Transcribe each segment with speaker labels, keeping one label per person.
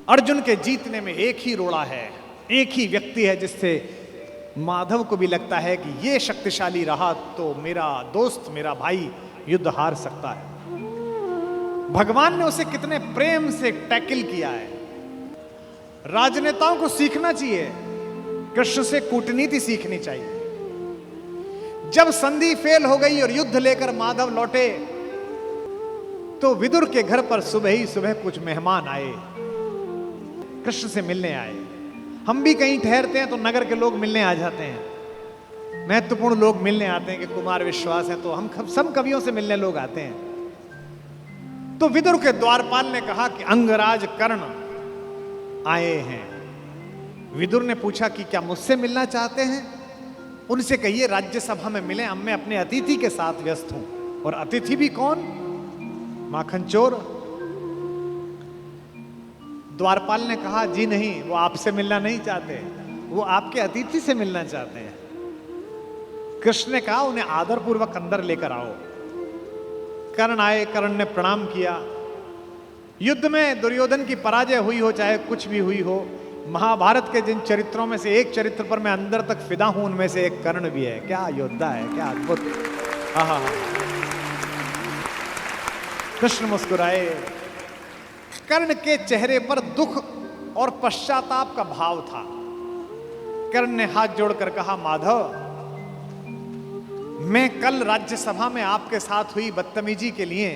Speaker 1: अर्जुन के जीतने में एक ही रोड़ा है, एक ही व्यक्ति है जिससे माधव को भी लगता है कि ये शक्तिशाली रहा तो मेरा दोस्त, मेरा भाई युद्ध हार सकता है। भगवान ने उसे कितने प्रेम से टैकल किया है। राजनेताओं को सीखना चाहिए, कृष्ण से कूटनीति सीखनी चाहिए। जब संधि फेल हो गई और युद्ध लेकर माधव लौटे तो विदुर के घर पर सुबह ही सुबह कुछ मेहमान आए, कृष्ण से मिलने आए। हम भी कहीं ठहरते हैं तो नगर के लोग मिलने आ जाते हैं, महत्वपूर्ण लोग मिलने आते हैं कि कुमार विश्वास है तो हम सब कवियों से मिलने लोग आते हैं। तो विदुर के द्वारपाल ने कहा कि अंगराज कर्ण आए हैं। विदुर ने पूछा कि क्या मुझसे मिलना चाहते हैं? उनसे कहिए राज्यसभा में मिले, अब मैं अपने अतिथि के साथ व्यस्त हूं। और अतिथि भी कौन? माखन चोर। द्वारपाल ने कहा जी नहीं, वो आपसे मिलना नहीं चाहते, वो आपके अतिथि से मिलना चाहते हैं। कृष्ण ने कहा उन्हें आदरपूर्वक अंदर लेकर आओ। कर्ण आए, कर्ण ने प्रणाम किया। युद्ध में दुर्योधन की पराजय हुई हो चाहे कुछ भी हुई हो, महाभारत के जिन चरित्रों में से एक चरित्र पर मैं अंदर तक फिदा हूं उनमें से एक कर्ण भी है। क्या योद्धा है, क्या अद्भुत। हाँ। कृष्ण मुस्कुराए। कर्ण के चेहरे पर दुख और पश्चाताप का भाव था। कर्ण ने हाथ जोड़कर कहा माधव, मैं कल राज्यसभा में आपके साथ हुई बदतमीजी के लिए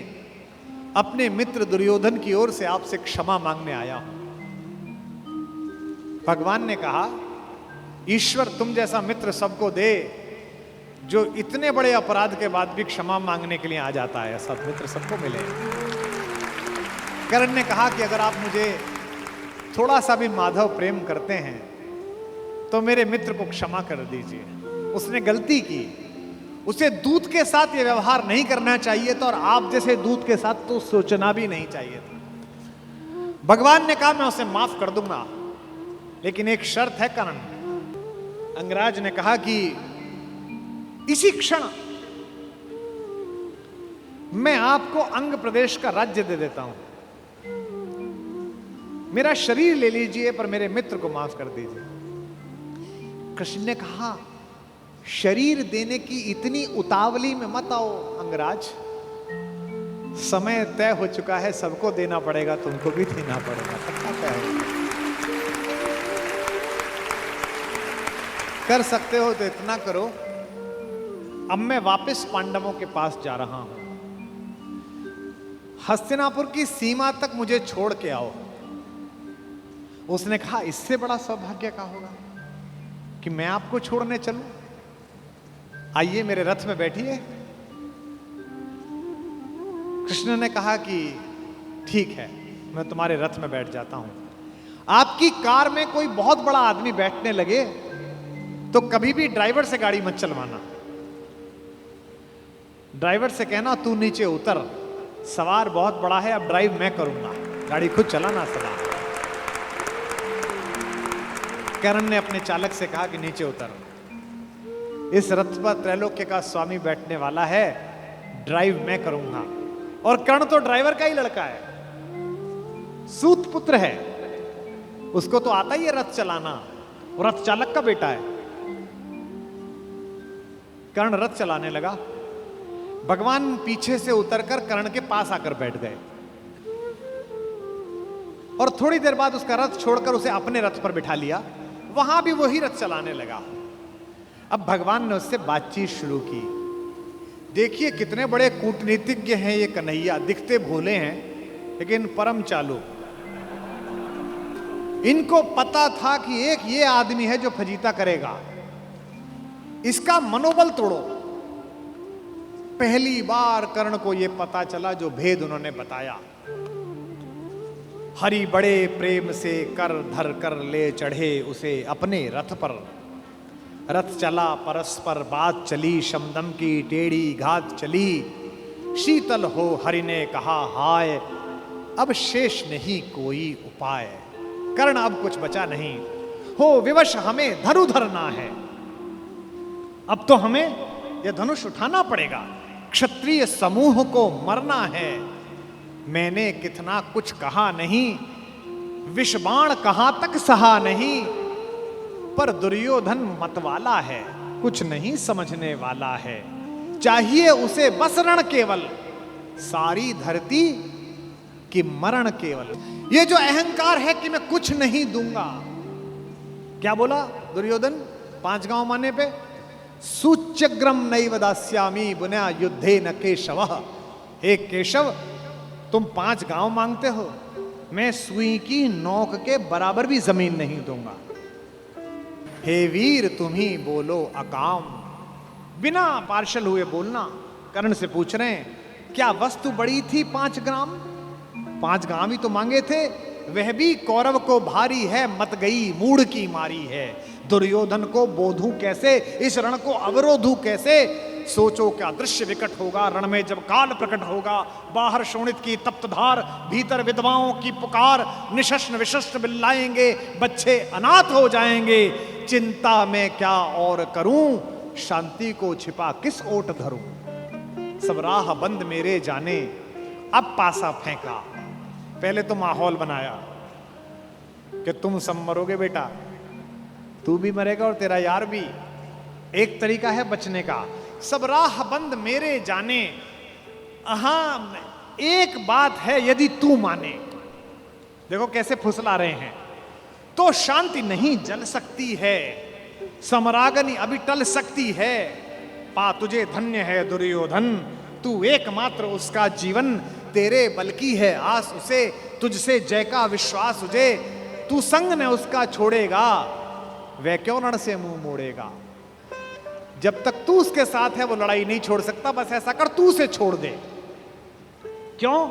Speaker 1: अपने मित्र दुर्योधन की ओर से आपसे क्षमा मांगने आया हूं। भगवान ने कहा ईश्वर तुम जैसा मित्र सबको दे जो इतने बड़े अपराध के बाद भी क्षमा मांगने के लिए आ जाता है। सब मित्र सबको मिले। कर्ण ने कहा कि अगर आप मुझे थोड़ा सा भी माधव प्रेम करते हैं तो मेरे मित्र को क्षमा कर दीजिए। उसने गलती की, उसे दूत के साथ ये व्यवहार नहीं करना चाहिए था और आप जैसे दूत के साथ तो सोचना भी नहीं चाहिए था। भगवान ने कहा मैं उसे माफ कर दूंगा, लेकिन एक शर्त है कर्ण। अंगराज ने कहा कि इसी क्षण मैं आपको अंग प्रदेश का राज्य दे देता हूं, मेरा शरीर ले लीजिए पर मेरे मित्र को माफ कर दीजिए। कृष्ण ने कहा शरीर देने की इतनी उतावली में मत आओ अंगराज, समय तय हो चुका है, सबको देना पड़ेगा, तुमको भी देना पड़ेगा। पक्का तय हो, कर सकते हो तो इतना करो, अब मैं वापस पांडवों के पास जा रहा हूं, हस्तिनापुर की सीमा तक मुझे छोड़ के आओ। उसने कहा इससे बड़ा सौभाग्य क्या होगा कि मैं आपको छोड़ने चलूं? आइए मेरे रथ में बैठिए। कृष्ण ने कहा कि ठीक है, मैं तुम्हारे रथ में बैठ जाता हूं। आपकी कार में कोई बहुत बड़ा आदमी बैठने लगे तो कभी भी ड्राइवर से गाड़ी मत चलवाना। ड्राइवर से कहना तू नीचे उतर, सवार बहुत बड़ा है, अब ड्राइव मैं करूंगा, गाड़ी खुद चलाना सवार। कर्ण ने अपने चालक से कहा कि नीचे उतर, इस रथ पर त्रैलोक्य का स्वामी बैठने वाला है, ड्राइव मैं करूंगा। और कर्ण तो ड्राइवर का ही लड़का है, सूत पुत्र है, उसको तो आता ही है रथ चलाना, वो रथ चालक का बेटा है। कर्ण रथ चलाने लगा। भगवान पीछे से उतरकर कर्ण के पास आकर बैठ गए और थोड़ी देर बाद उसका रथ छोड़कर उसे अपने रथ पर बिठा लिया। वहां भी वही रथ चलाने लगा। अब भगवान ने उससे बातचीत शुरू की। देखिए कितने बड़े कूटनीतिज्ञ हैं ये कन्हैया, दिखते भोले हैं लेकिन परम चालू। इनको पता था कि एक ये आदमी है जो फजीता करेगा, इसका मनोबल तोड़ो। पहली बार कर्ण को यह पता चला जो भेद उन्होंने बताया। हरि बड़े प्रेम से कर धर कर ले चढ़े उसे अपने रथ पर। रथ चला परस्पर बात चली, शमदम की टेढ़ी घात चली। शीतल हो हरि ने कहा हाय, अब शेष नहीं कोई उपाय। कर्ण अब कुछ बचा नहीं, हो विवश हमें धनु धरना है। अब तो हमें यह धनुष उठाना पड़ेगा, क्षत्रिय समूह को मरना है। मैंने कितना कुछ कहा नहीं, विषबाण कहां तक सहा नहीं, पर दुर्योधन मतवाला है, कुछ नहीं समझने वाला है। चाहिए उसे बस रण केवल, सारी धरती की मरण केवल। ये जो अहंकार है कि मैं कुछ नहीं दूंगा, क्या बोला दुर्योधन 5 गांव माने पे? सूच्यग्रम नैव दास्यामि बुना युद्धे न केशवः। हे केशव, तुम 5 गांव मांगते हो, मैं सुई की नोक के बराबर भी जमीन नहीं दूंगा। हे वीर तुम ही बोलो अकाम। बिना पार्शल हुए बोलना। कर्ण से पूछ रहे हैं, क्या वस्तु बड़ी थी 5 ग्राम? 5 ग्राम ही तो मांगे थे, वह भी कौरव को भारी है, मत गई मूढ़ की मारी है। दुर्योधन को बोधूं कैसे, इस रण को अवरोधूं कैसे? सोचो क्या दृश्य विकट होगा रण में जब काल प्रकट होगा। बाहर शोणित की तप्त धार, भीतर विधवाओं की पुकार। निशस्त्र विशस्त्र बिल्लाएंगे, बच्चे अनाथ हो जाएंगे। चिंता में क्या और करूं, शांति को छिपा किस ओट धरूं। सब राह बंद मेरे जाने, अब पासा फेंका। पहले तो माहौल बनाया कि तुम सब मरोगे बेटा, तू भी मरेगा और तेरा यार भी। एक तरीका है बचने का, सब राह बंद मेरे जाने। हाँ, एक बात है, यदि तू माने, देखो कैसे फुसला रहे हैं, तो शांति नहीं जल सकती है, समरागनी अभी टल सकती है। पा तुझे धन्य है दुर्योधन, तू एकमात्र उसका जीवन। तेरे बल की है आस उसे, तुझसे जय का विश्वास तुझे। तू संग न उसका छोड़ेगा, वह क्यों रण से मुंह मोड़ेगा। जब तक तू उसके साथ है वो लड़ाई नहीं छोड़ सकता। बस ऐसा कर, तू उसे छोड़ दे। क्यों?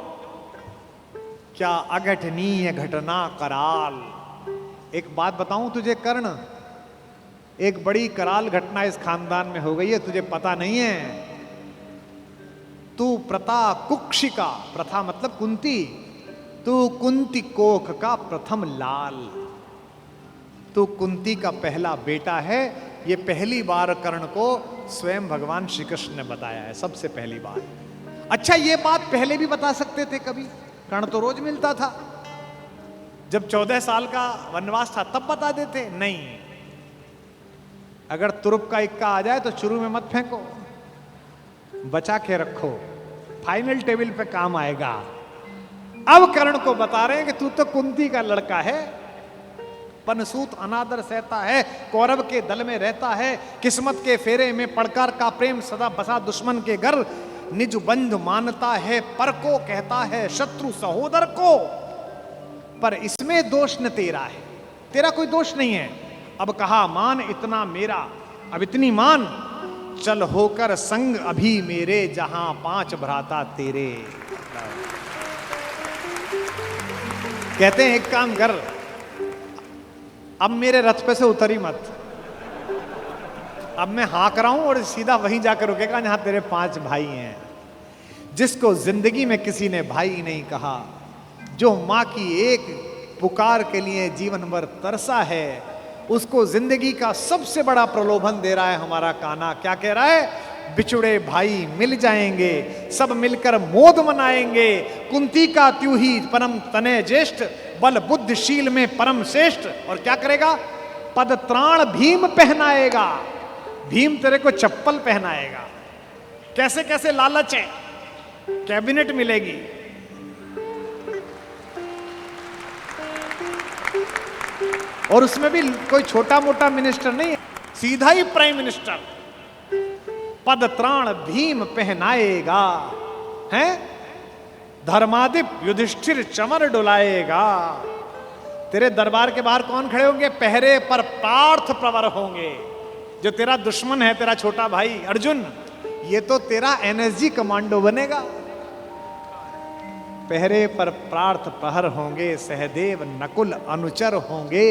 Speaker 1: क्या अघटनीय घटना कराल। एक बात बताऊं तुझे कर्ण, एक बड़ी कराल घटना इस खानदान में हो गई है, तुझे पता नहीं है। तू प्रता कुक्षिका, प्रथा मतलब कुंती, तू कुंती कोख का प्रथम लाल। तू कुंती का पहला बेटा है। ये पहली बार कर्ण को स्वयं भगवान श्री कृष्ण ने बताया है, सबसे पहली बार। अच्छा, ये बात पहले भी बता सकते थे कभी, कर्ण तो रोज मिलता था। जब 14 साल का वनवास था तब बता देते। नहीं, अगर तुरुप का इक्का आ जाए तो शुरू में मत फेंको, बचा के रखो, फाइनल टेबल पे काम आएगा। अब कर्ण को बता रहे हैं कि तू तो कुंती का लड़का है, पनसूत अनादर सहता है, कौरव के दल में रहता है, किस्मत के फेरे में पड़कर का प्रेम सदा बसा दुश्मन के घर, निज बंधु मानता है पर को कहता है शत्रु सहोदर को। पर इसमें दोष न तेरा है, तेरा कोई दोष नहीं है। अब कहा मान इतना मेरा, अब इतनी मान, चल होकर संग अभी मेरे, जहां 5 भ्राता तेरे। कहते हैं एक काम कर, अब मेरे रथ पे से उतरी मत, अब मैं हाँक रहा हूं और सीधा वहीं जाकर रुकेगा जहां तेरे 5 भाई हैं। जिसको जिंदगी में किसी ने भाई नहीं कहा, जो मां की एक पुकार के लिए जीवन भर तरसा है, उसको जिंदगी का सबसे बड़ा प्रलोभन दे रहा है हमारा कान्हा। क्या कह रहा है? बिछुड़े भाई मिल जाएंगे, सब मिलकर मोद मनाएंगे। कुंती का त्यू ही परम तनय ज्येष्ठ, बल बुद्धिशील में परम श्रेष्ठ। और क्या करेगा? पद त्राण भीम पहनाएगा, भीम तेरे को चप्पल पहनाएगा। कैसे कैसे लालच है, कैबिनेट मिलेगी, और उसमें भी कोई छोटा मोटा मिनिस्टर नहीं है, सीधा ही प्राइम मिनिस्टर। पद त्राण भीम पहनाएगा, हैं? धर्मादिप युधिष्ठिर चमर डुलाएगा। तेरे दरबार के बाहर कौन खड़े होंगे? पहरे पर पार्थ प्रवर होंगे। जो तेरा दुश्मन है, तेरा छोटा भाई अर्जुन, ये तो तेरा एनएसजी कमांडो बनेगा। पहरे पर पार्थ प्रहर होंगे, सहदेव नकुल अनुचर होंगे।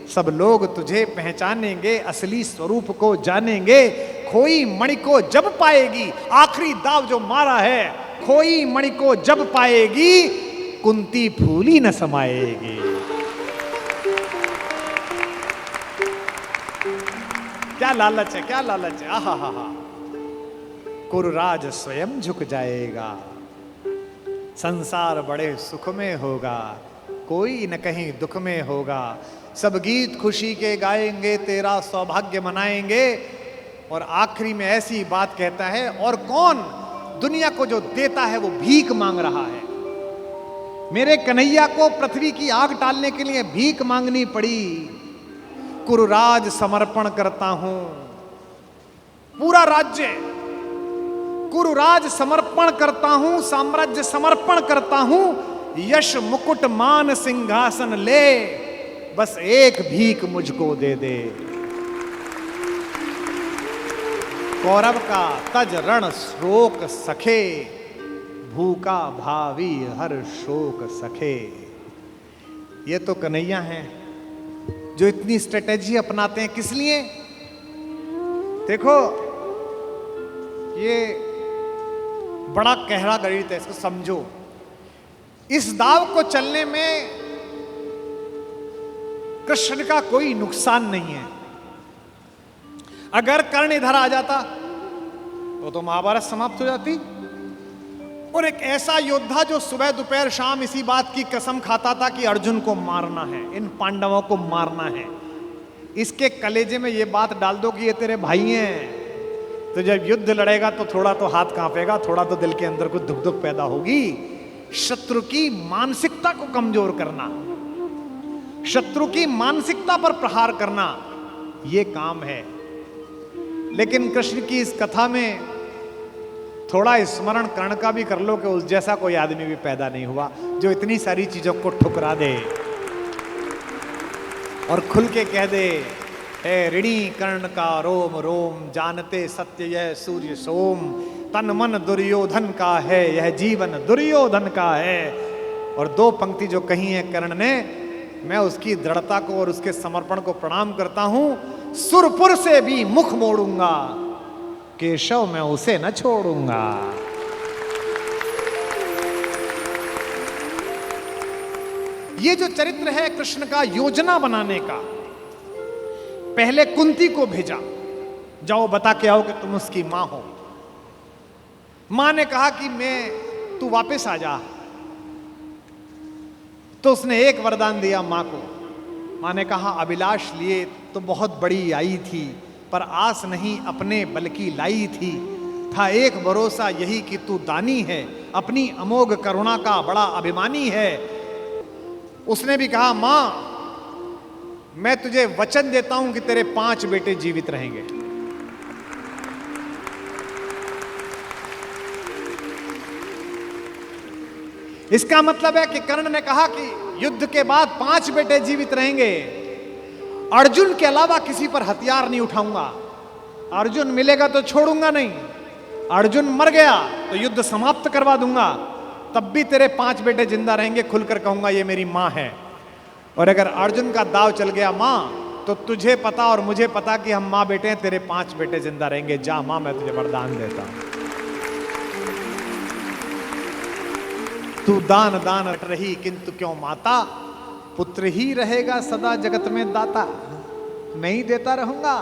Speaker 1: सब लोग तुझे पहचानेंगे, असली स्वरूप को जानेंगे। खोई मणि को जब पाएगी, आखिरी दाव जो मारा है, खोई मणि को जब पाएगी, कुंती फूली न समाएगी। क्या लालच है, क्या लालच है। आहा हा हा। कुरुराज स्वयं झुक जाएगा, संसार बड़े सुख में होगा। कोई न कहीं दुख में होगा। सब गीत खुशी के गाएंगे, तेरा सौभाग्य मनाएंगे। और आखिरी में ऐसी बात कहता है, और कौन दुनिया को जो देता है वो भीख मांग रहा है। मेरे कन्हैया को पृथ्वी की आग टालने के लिए भीख मांगनी पड़ी। कुरुराज समर्पण करता हूं, पूरा राज्य कुरुराज समर्पण करता हूं, साम्राज्य समर्पण करता हूं, यश मुकुट मान सिंहासन ले, बस एक भीख मुझको दे दे। कौरव का तज रण शोक सखे, भूखा भावी हर शोक सखे। ये तो कन्हैया हैं जो इतनी स्ट्रेटेजी अपनाते हैं। किस लिए? देखो, ये बड़ा गहरा गणित है, इसको समझो। इस दाव को चलने में कृष्ण का कोई नुकसान नहीं है। अगर कर्ण इधर आ जाता तो महाभारत समाप्त हो जाती। और एक ऐसा योद्धा जो सुबह दोपहर शाम इसी बात की कसम खाता था कि अर्जुन को मारना है, इन पांडवों को मारना है, इसके कलेजे में ये बात डाल दो कि ये तेरे भाई हैं, तो जब युद्ध लड़ेगा तो थोड़ा तो हाथ कांपेगा, थोड़ा तो दिल के अंदर कुछ दुख दुख पैदा होगी। शत्रु की मानसिकता को कमजोर करना, शत्रु की मानसिकता पर प्रहार करना, ये काम है। लेकिन कृष्ण की इस कथा में थोड़ा स्मरण कर्ण का भी कर लो कि उस जैसा कोई आदमी भी पैदा नहीं हुआ जो इतनी सारी चीजों को ठुकरा दे और खुल के कह दे, हे ऋणी कर्ण का रोम रोम, जानते सत्य यह सूर्य सोम, तन मन दुर्योधन का है, यह जीवन दुर्योधन का है। और दो पंक्ति जो कही है कर्ण ने, मैं उसकी दृढ़ता को और उसके समर्पण को प्रणाम करता हूं। सुरपुर से भी मुख मोड़ूंगा, केशव मैं उसे न छोड़ूंगा। ये जो चरित्र है कृष्ण का योजना बनाने का, पहले कुंती को भेजा, जाओ बता के आओ कि तुम उसकी मां हो। मां ने कहा कि तू वापस आ जा, तो उसने एक वरदान दिया मां को। मां ने कहा, अभिलाष लिए तो बहुत बड़ी आई थी, पर आस नहीं अपने बल्कि लाई थी। था एक भरोसा यही कि तू दानी है, अपनी अमोघ करुणा का बड़ा अभिमानी है। उसने भी कहा, मां मैं तुझे वचन देता हूं कि तेरे 5 बेटे जीवित रहेंगे। इसका मतलब है कि कर्ण ने कहा कि युद्ध के बाद 5 बेटे जीवित रहेंगे, अर्जुन के अलावा किसी पर हथियार नहीं उठाऊंगा। अर्जुन मिलेगा तो छोड़ूंगा नहीं, अर्जुन मर गया तो युद्ध समाप्त करवा दूंगा, तब भी तेरे 5 बेटे जिंदा रहेंगे। खुलकर कहूंगा ये मेरी मां है। और अगर अर्जुन का दाव चल गया मां, तो तुझे पता और मुझे पता कि हम मां बेटे हैं, तेरे 5 बेटे जिंदा रहेंगे। जा मां, मैं तुझे वरदान देता हूं। तू दान दान रही किंतु क्यों माता, पुत्र ही रहेगा सदा जगत में दाता। मैं ही देता रहूंगा,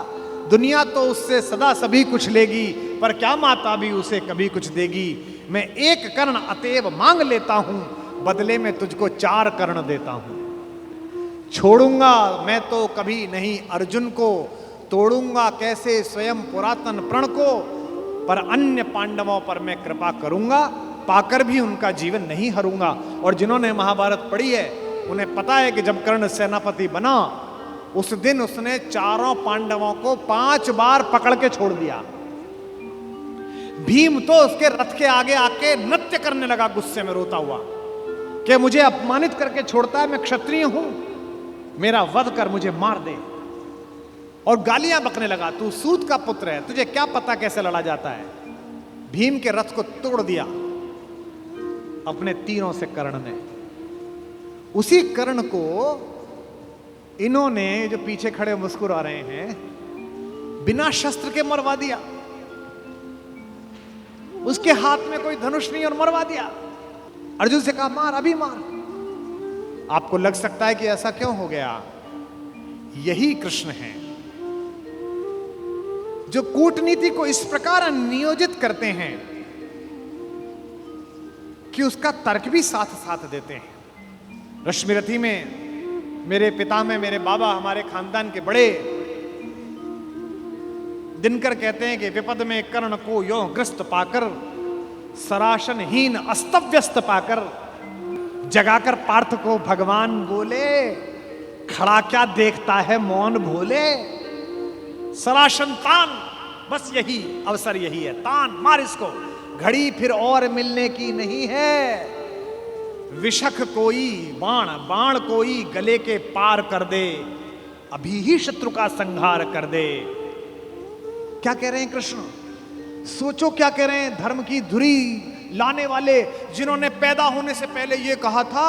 Speaker 1: दुनिया तो उससे सदा सभी कुछ लेगी, पर क्या माता भी उसे कभी कुछ देगी। मैं एक कर्ण अतएव मांग लेता हूं, बदले में तुझको 4 कर्ण देता हूं। छोड़ूंगा मैं तो कभी नहीं अर्जुन को, तोड़ूंगा कैसे स्वयं पुरातन प्रण को, पर अन्य पांडवों पर मैं कृपा करूंगा, पाकर भी उनका जीवन नहीं हरूंगा। और जिन्होंने महाभारत पढ़ी है उन्हें पता है कि जब कर्ण सेनापति बना, उस दिन उसने 4 पांडवों को 5 बार पकड़ के छोड़ दिया। भीम तो उसके रथ के आगे आके नृत्य करने लगा, गुस्से में रोता हुआ कि मुझे अपमानित करके छोड़ता है, मैं क्षत्रिय हूं, मेरा वध कर मुझे मार दे। और गालियां बकने लगा, तू सूत का पुत्र है, तुझे क्या पता कैसे लड़ा जाता है। भीम के रथ को तोड़ दिया अपने तीरों से कर्ण ने। उसी कर्ण को इन्होंने, जो पीछे खड़े मुस्कुरा रहे हैं, बिना शस्त्र के मरवा दिया। उसके हाथ में कोई धनुष नहीं और मरवा दिया। अर्जुन से कहा, मार, अभी मार। आपको लग सकता है कि ऐसा क्यों हो गया। यही कृष्ण हैं जो कूटनीति को इस प्रकार नियोजित करते हैं कि उसका तर्क भी साथ साथ देते हैं। रश्मिरथी में मेरे पिता में मेरे बाबा हमारे खानदान के बड़े दिनकर कहते हैं कि विपद में कर्ण को यो ग्रस्त पाकर, सराशनहीन अस्तव्यस्त पाकर, जगाकर पार्थ को भगवान बोले, खड़ा क्या देखता है मौन भोले। सराशन तान, बस यही अवसर यही है, तान मार इसको, घड़ी फिर और मिलने की नहीं है। विषख कोई बाण, बाण कोई गले के पार कर दे, अभी ही शत्रु का संहार कर दे। क्या कह रहे हैं कृष्ण? सोचो क्या कह रहे हैं। धर्म की धुरी लाने वाले, जिन्होंने पैदा होने से पहले यह कहा था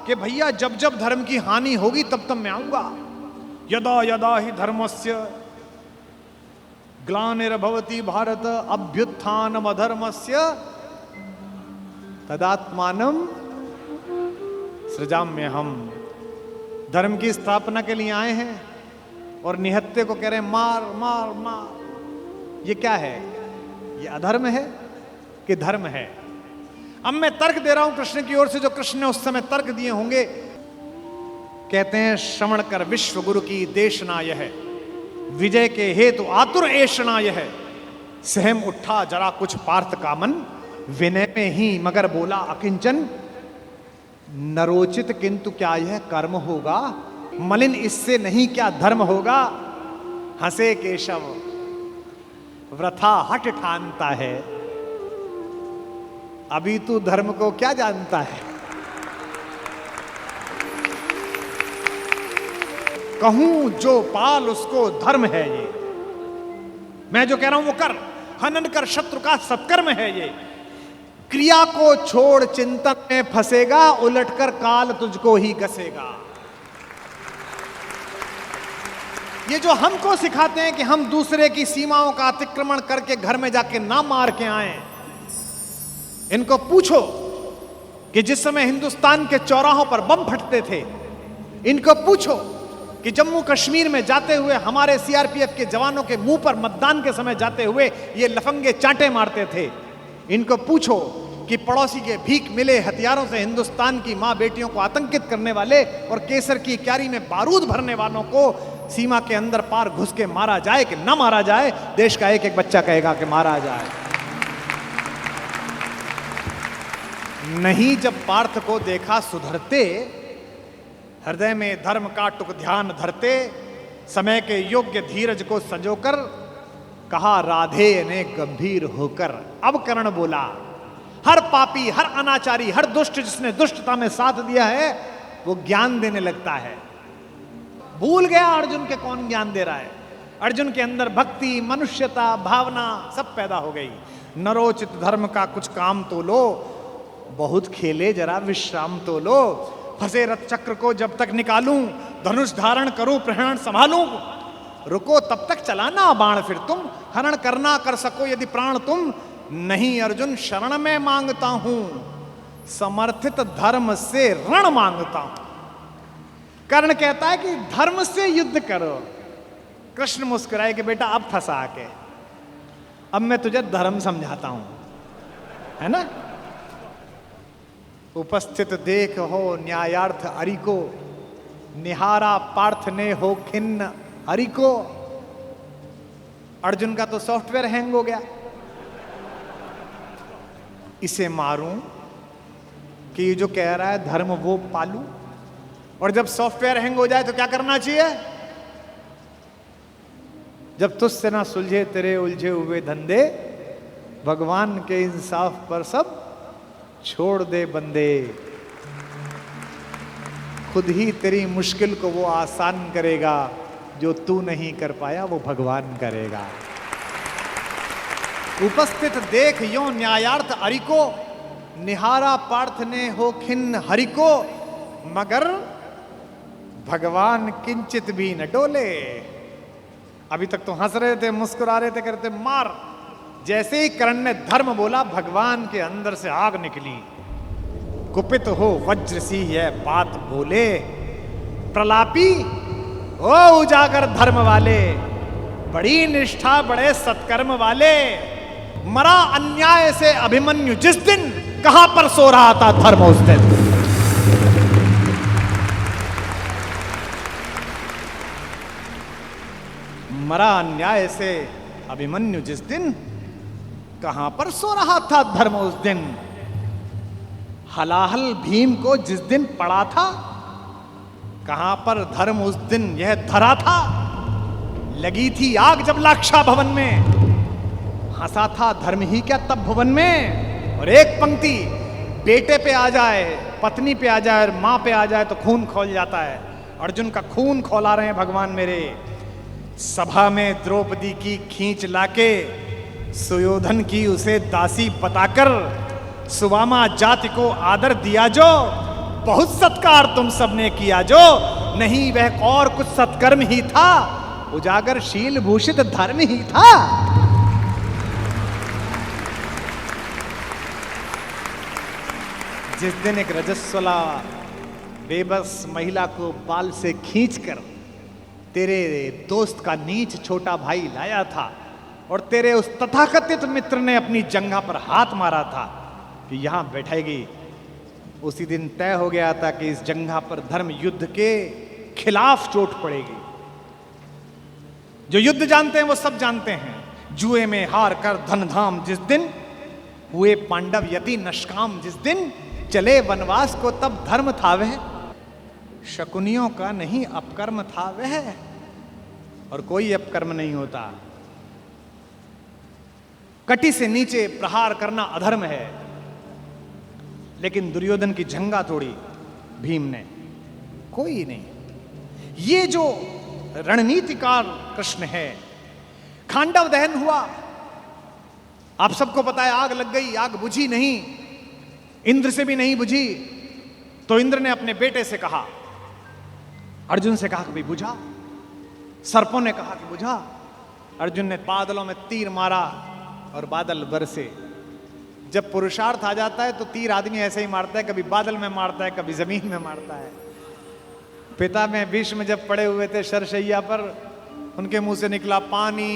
Speaker 1: कि भैया जब जब धर्म की हानि होगी तब तब मैं आऊंगा। यदा यदा ही धर्मस्य ग्लानिर्भवति भारत अभ्युत्थानम अधर्मस्य तदात्मानम सृजाम्यहम्। धर्म की स्थापना के लिए आए हैं और निहत्ते को कह रहे हैं मार मार मार। ये क्या है? ये अधर्म है कि धर्म है? अब मैं तर्क दे रहा हूं कृष्ण की ओर से, जो कृष्ण ने उस समय तर्क दिए होंगे। कहते हैं श्रवण कर विश्व गुरु की देशना यह, विजय के हेतु आतुर ऐषणा यह, सहम उठा जरा कुछ पार्थ का मन, विनय में ही मगर बोला अकिंचन, नरोचित किंतु क्या यह कर्म होगा, मलिन इससे नहीं क्या धर्म होगा। हंसे केशव वृथा हट ठानता है, अभी तू धर्म को क्या जानता है। कहूं जो पाल उसको धर्म है ये, मैं जो कह रहा हूं वो कर, हनन कर शत्रु का सत्कर्म है ये। क्रिया को छोड़ चिंतन में फंसेगा, उलटकर काल तुझको ही कसेगा। ये जो हमको सिखाते हैं कि हम दूसरे की सीमाओं का अतिक्रमण करके घर में जाके ना मार के आए, इनको पूछो कि जिस समय हिंदुस्तान के चौराहों पर बम फटते थे, इनको पूछो कि जम्मू कश्मीर में जाते हुए हमारे सीआरपीएफ के जवानों के मुंह पर मतदान के समय जाते हुए ये लफंगे चांटे मारते थे। इनको पूछो कि पड़ोसी के भीख मिले हथियारों से हिंदुस्तान की मां बेटियों को आतंकित करने वाले और केसर की क्यारी में बारूद भरने वालों को सीमा के अंदर पार घुस के मारा जाए कि ना मारा जाए। देश का एक एक बच्चा कहेगा कि मारा जाए। नहीं, जब पार्थ को देखा सुधरते, हृदय में धर्म का टुक ध्यान धरते, समय के योग्य धीरज को संजोकर कहा राधे ने गंभीर होकर। अब कर्ण बोला, हर पापी, हर अनाचारी, हर दुष्ट जिसने दुष्टता में साथ दिया है वो ज्ञान देने लगता है। भूल गया अर्जुन के कौन ज्ञान दे रहा है। अर्जुन के अंदर भक्ति, मनुष्यता, भावना सब पैदा हो गई। नरोचित धर्म का कुछ काम तो लो, बहुत खेले जरा विश्राम तो लो। फंसे रथ चक्र को जब तक निकालूं, धनुष धारण करूं, प्रहरण संभालूं, रुको तब तक चलाना बाण फिर तुम, हरण करना कर सको यदि प्राण तुम। नहीं अर्जुन शरण में मांगता हूं, समर्थित धर्म से रण मांगता हूं। कर्ण कहता है कि धर्म से युद्ध करो। कृष्ण मुस्कुराए कि बेटा अब फंसा के, अब मैं तुझे धर्म समझाता हूं, है ना। उपस्थित देख हो न्यायार्थ हरि को, निहारा पार्थ ने हो खिन्न हरि को। अर्जुन का तो सॉफ्टवेयर हैंग हो गया। इसे मारूं कि ये जो कह रहा है धर्म वो पालूं, और जब सॉफ्टवेयर हैंग हो जाए तो क्या करना चाहिए? जब तुझसे ना सुलझे तेरे उलझे हुए धंधे, भगवान के इंसाफ पर सब छोड़ दे बंदे। खुद ही तेरी मुश्किल को वो आसान करेगा, जो तू नहीं कर पाया वो भगवान करेगा। उपस्थित देख यो न्यायार्थ हरि को, निहारा पार्थ ने हो खिन्न हरि को, मगर भगवान किंचित भी न डोले। अभी तक तो हंस रहे थे, मुस्कुरा रहे थे, करते मार। जैसे ही कर्ण ने धर्म बोला, भगवान के अंदर से आग निकली। कुपित हो वज्र सी यह बात बोले, प्रलापी ओ उजागर धर्म वाले, बड़ी निष्ठा बड़े सत्कर्म वाले। मरा अन्याय से अभिमन्यु जिस दिन, कहां पर सो रहा था धर्म उस दिन। मरा अन्याय से अभिमन्यु जिस दिन, कहां पर सो रहा था धर्म उस दिन। हलाहल भीम को जिस दिन पड़ा था, कहां पर धर्म उस दिन यह धरा था। लगी थी आग जब लाक्षा भवन में, हंसा था धर्म ही क्या तब भुवन में। और एक पंक्ति, बेटे पे आ जाए, पत्नी पे आ जाए और मां पे आ जाए तो खून खौल जाता है। अर्जुन का खून खौला रहे हैं भगवान मेरे। सभा में द्रौपदी की खींच लाके, सुयोधन की उसे दासी बताकर, सुवामा जाति को आदर दिया जो, बहुत सत्कार तुम सबने किया जो। नहीं वह और कुछ सत्कर्म ही था, उजागर शील भूषित धर्म ही था। जिस दिन एक रजस्वला बेबस महिला को बाल से खींचकर तेरे दोस्त का नीच छोटा भाई लाया था, और तेरे उस तथाकथित मित्र ने अपनी जंघा पर हाथ मारा था कि यहां बैठेगी, उसी दिन तय हो गया था कि इस जंघा पर धर्म युद्ध के खिलाफ चोट पड़ेगी। जो युद्ध जानते हैं वो सब जानते हैं, जुए में हार कर धन धाम जिस दिन, हुए पांडव यति नष्काम जिस दिन, चले वनवास को तब धर्म था वह, शकुनियों का नहीं अपकर्म था वह। और कोई अपकर्म नहीं होता। कटी से नीचे प्रहार करना अधर्म है, लेकिन दुर्योधन की जंघा तोड़ी भीम ने, कोई नहीं। ये जो रणनीतिकार कृष्ण है। खांडव दहन हुआ, आप सबको पता है, आग लग गई, आग बुझी नहीं, इंद्र से भी नहीं बुझी। तो इंद्र ने अपने बेटे से कहा, अर्जुन से कहा कि भाई बुझा। सर्पों ने कहा कि बुझा। अर्जुन ने बादलों में तीर मारा और बादल बरसे। जब पुरुषार्थ आ जाता है तो तीर आदमी ऐसे ही मारता है, कभी बादल में मारता है, कभी जमीन में मारता है। पिता में भीष्म जब पड़े हुए थे शरशैया पर, उनके मुंह से निकला पानी।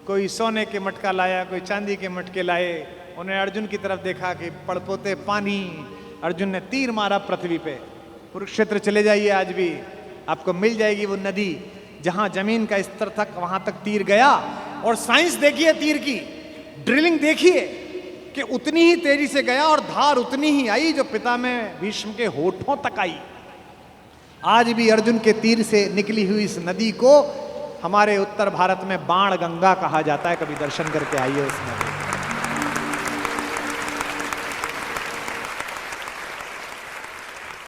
Speaker 1: कोई सोने के मटका लाया, कोई चांदी के मटके लाए। उन्हें अर्जुन की तरफ देखा कि पड़पोते पानी। अर्जुन ने तीर मारा पृथ्वी पे। कुरुक्षेत्र चले जाइए, आज भी आपको मिल जाएगी वो नदी जहां जमीन का स्तर तक, वहां तक तीर गया। और साइंस देखिए तीर की, ड्रिलिंग देखिए कि उतनी ही तेजी से गया और धार उतनी ही आई जो पिता में भीष्म के होठों तक आई। आज भी अर्जुन के तीर से निकली हुई इस नदी को हमारे उत्तर भारत में बाण गंगा कहा जाता है। कभी दर्शन करके आइए उस नदी।